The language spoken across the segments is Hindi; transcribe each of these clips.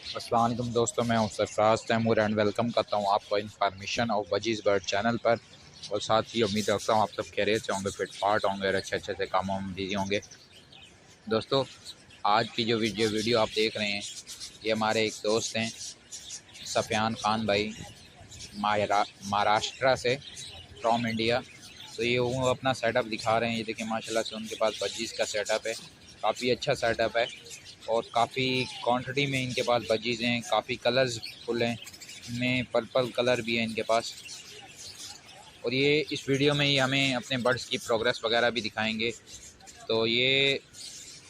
अस्सलाम वालेकुम दोस्तों, मैं हूं सरफराज तैमूर एंड वेलकम करता हूं आपको इन्फॉर्मेशन ऑफ वजीज़ बर्ड चैनल पर। और साथ ही उम्मीद रखता हूं आप सब खैरियत से होंगे, फिट फाट होंगे और अच्छे से कामों में बिजी होंगे। दोस्तों, आज की जो वीडियो आप देख रहे हैं, ये हमारे एक दोस्त हैं सफ़ियान ख़ान भाई, महाराष्ट्र से, फ्रॉम इंडिया। तो ये वो अपना सेटअप दिखा रहे हैं। ये देखिए माशाल्लाह से उनके पास बजीज़ का सेटअप है, काफ़ी अच्छा सेटअप है और काफ़ी क्वांटिटी में इनके पास बजीज़ हैं, काफ़ी कलर्स फुल हैं, इनमें पर्पल कलर भी है इनके पास। और ये इस वीडियो में ही हमें अपने बर्ड्स की प्रोग्रेस वगैरह भी दिखाएंगे। तो ये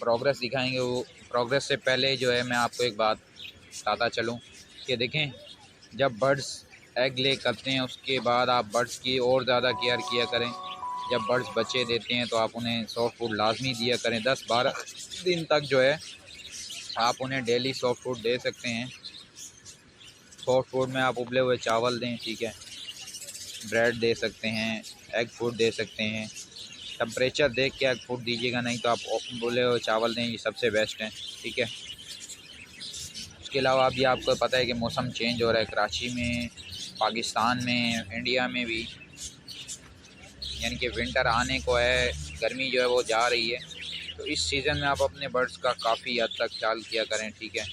प्रोग्रेस दिखाएंगे, वो प्रोग्रेस से पहले जो है मैं आपको एक बात बताता चलूँ कि देखें, जब बर्ड्स एग ले करते हैं उसके बाद आप बर्ड्स की और ज़्यादा केयर किया करें। जब बर्ड्स बच्चे देते हैं तो आप उन्हें सॉफ्ट फूड लाजमी दिया करें। 10-12 दिन तक जो है आप उन्हें डेली सॉफ्ट फूड दे सकते हैं। सॉफ्ट फूड में आप उबले हुए चावल दें, ठीक है, ब्रेड दे सकते हैं, एग फूड दे सकते हैं। टेम्परेचर देख के एग फूड दीजिएगा, नहीं तो आप उबले हुए चावल दें, ये सबसे बेस्ट है, ठीक है। उसके अलावा अभी आपको पता है कि मौसम चेंज हो रहा है कराची में, पाकिस्तान में, इंडिया में भी, यानी कि विंटर आने को है, गर्मी जो है वो जा रही है। तो इस सीज़न में आप अपने बर्ड्स का काफ़ी हद तक ख्याल किया करें, ठीक है।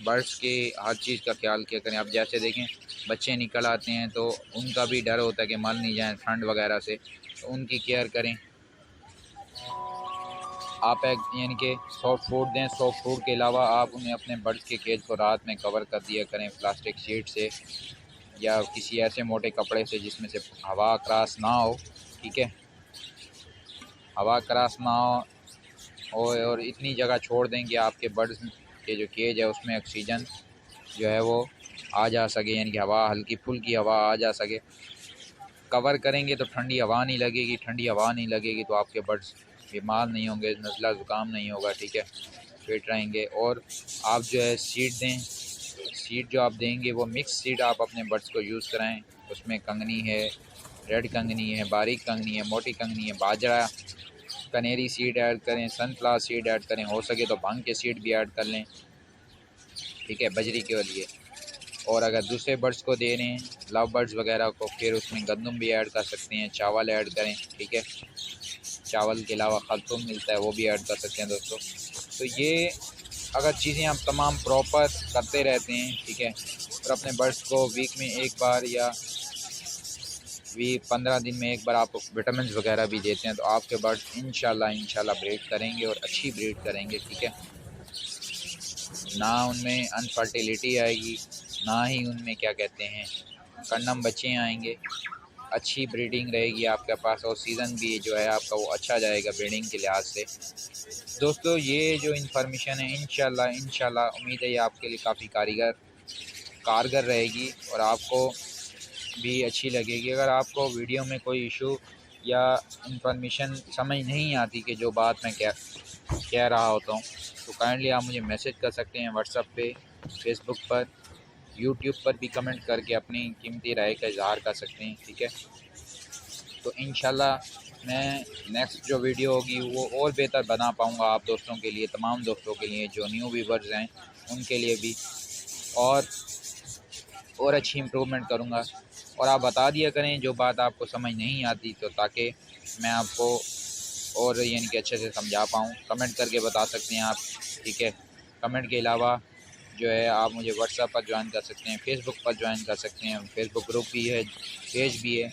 बर्ड्स के हर चीज़ का ख्याल किया करें। आप जैसे देखें, बच्चे निकल आते हैं तो उनका भी डर होता है कि मर नहीं जाएं ठंड वगैरह से, तो उनकी केयर करें। आप एक यानी कि सॉफ्ट फूड दें। सॉफ्ट फूड के अलावा आप उन्हें अपने बर्ड्स के केज को रात में कवर कर दिया करें प्लास्टिक शीट से या किसी ऐसे मोटे कपड़े से जिसमें से हवा क्रॉस ना हो, ठीक है, हवा क्रॉस ना हो। और इतनी जगह छोड़ दें कि आपके बर्ड्स के जो केज है उसमें ऑक्सीजन जो है वो आ जा सके, यानी कि हवा, हल्की फुल्की हवा आ जा सके। कवर करेंगे तो ठंडी हवा नहीं लगेगी, ठंडी हवा नहीं लगेगी तो आपके बर्ड्स बीमार नहीं होंगे, नज़ला ज़ुकाम नहीं होगा, ठीक है, फिट रहेंगे। और आप जो है सीड दें। सीड जो आप देंगे वो मिक्स सीड आप अपने बर्ड्स को यूज़ कराएं। उसमें कंगनी है, रेड कंगनी है, बारीक कंगनी है, मोटी कंगनी है, बाजरा, कनेरी सीड ऐड करें, सनफ्लावर सीड ऐड करें, हो सके तो भांग के सीड भी ऐड कर लें, ठीक है, बजरी के लिए। और अगर दूसरे बर्ड्स को दे रहे हैं, लव बर्ड्स वगैरह को, फिर उसमें गंदम भी ऐड कर सकते हैं, चावल ऐड करें, ठीक है। चावल के अलावा खलतुम मिलता है, वो भी ऐड कर सकते हैं दोस्तों। तो ये अगर चीज़ें आप तमाम प्रॉपर करते रहते हैं, ठीक है, और अपने बर्ड्स को वीक में एक बार या 15 दिन में एक बार आप विटामिन वगैरह भी देते हैं, तो आपके बर्ड्स इंशाल्लाह ब्रीड करेंगे और अच्छी ब्रीड करेंगे, ठीक है। ना उनमें अनफर्टिलिटी आएगी, ना ही उनमें क्या कहते हैं कंडम बच्चे आएंगे। अच्छी ब्रीडिंग रहेगी आपके पास और सीज़न भी जो है आपका वो अच्छा जाएगा ब्रीडिंग के लिहाज से। दोस्तों, ये जो इन्फॉर्मेशन है इंशाल्लाह उम्मीद है ये आपके लिए काफ़ी कारगर रहेगी और आपको भी अच्छी लगेगी। अगर आपको वीडियो में कोई इशू या इन्फॉर्मेशन समझ नहीं आती कि जो बात मैं कह रहा होता हूँ, तो काइंडली आप मुझे मैसेज कर सकते हैं व्हाट्सएप पे, फेसबुक पर, यूट्यूब पर भी कमेंट करके अपनी कीमती राय का इजहार कर सकते हैं, ठीक है। तो इंशाल्लाह मैं नेक्स्ट जो वीडियो होगी वो और बेहतर बना पाऊँगा आप दोस्तों के लिए, तमाम दोस्तों के लिए जो न्यू व्यूवर्स हैं उनके लिए भी, और अच्छी इम्प्रूवमेंट करूँगा। और आप बता दिया करें जो बात आपको समझ नहीं आती, तो ताकि मैं आपको और यानी कि अच्छे से समझा पाऊँ। कमेंट करके बता सकते हैं आप, ठीक है। कमेंट के अलावा जो है आप मुझे व्हाट्सएप पर ज्वाइन कर सकते हैं, फेसबुक पर ज्वाइन कर सकते हैं, फेसबुक ग्रुप भी है, पेज भी है।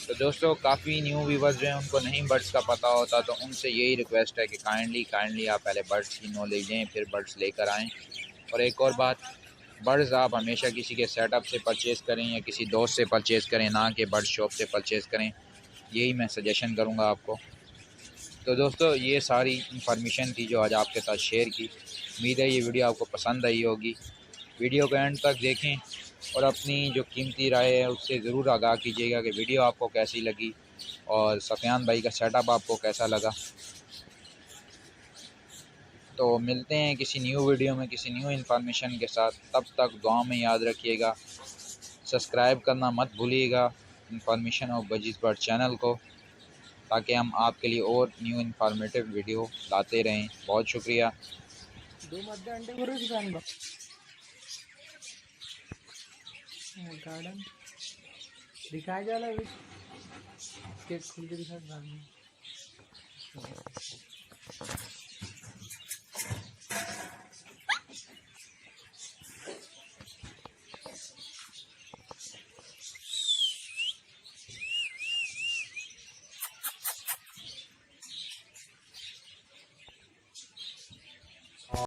तो दोस्तों, काफ़ी न्यू व्यूवर्स जो हैं उनको नहीं बर्ड्स का पता होता, तो उनसे यही रिक्वेस्ट है कि काइंडली आप पहले बर्ड्स की नॉलेज लें, फिर बर्ड्स लेकर आएँ। और एक और बात, बर्ड्स आप हमेशा किसी के सेटअप से परचेज़ करें या किसी दोस्त से परचेज़ करें, ना कि बर्ड शॉप से परचेज़ करें, यही मैं सजेशन करूँगा आपको। तो दोस्तों, ये सारी इन्फॉर्मेशन थी जो आज आपके साथ शेयर की। उम्मीद है ये वीडियो आपको पसंद आई होगी। वीडियो को एंड तक देखें और अपनी जो कीमती राय है उससे ज़रूर आगाह कीजिएगा कि वीडियो आपको कैसी लगी और सफ़ियान भाई का सेटअप आपको कैसा लगा। तो मिलते हैं किसी न्यू वीडियो में किसी न्यू इन्फॉर्मेशन के साथ। तब तक दुआ में याद रखिएगा, सब्सक्राइब करना मत भूलिएगा इन्फॉर्मेशन ऑफ वजीज़ बर्ड चैनल को, ताकि हम आपके लिए और न्यू इन्फॉर्मेटिव वीडियो लाते रहें। बहुत शुक्रिया। दो मध्य अंडे करो दुकान का गार्डन दिखाया जाला अभी केक खुल के दिखा गार्डन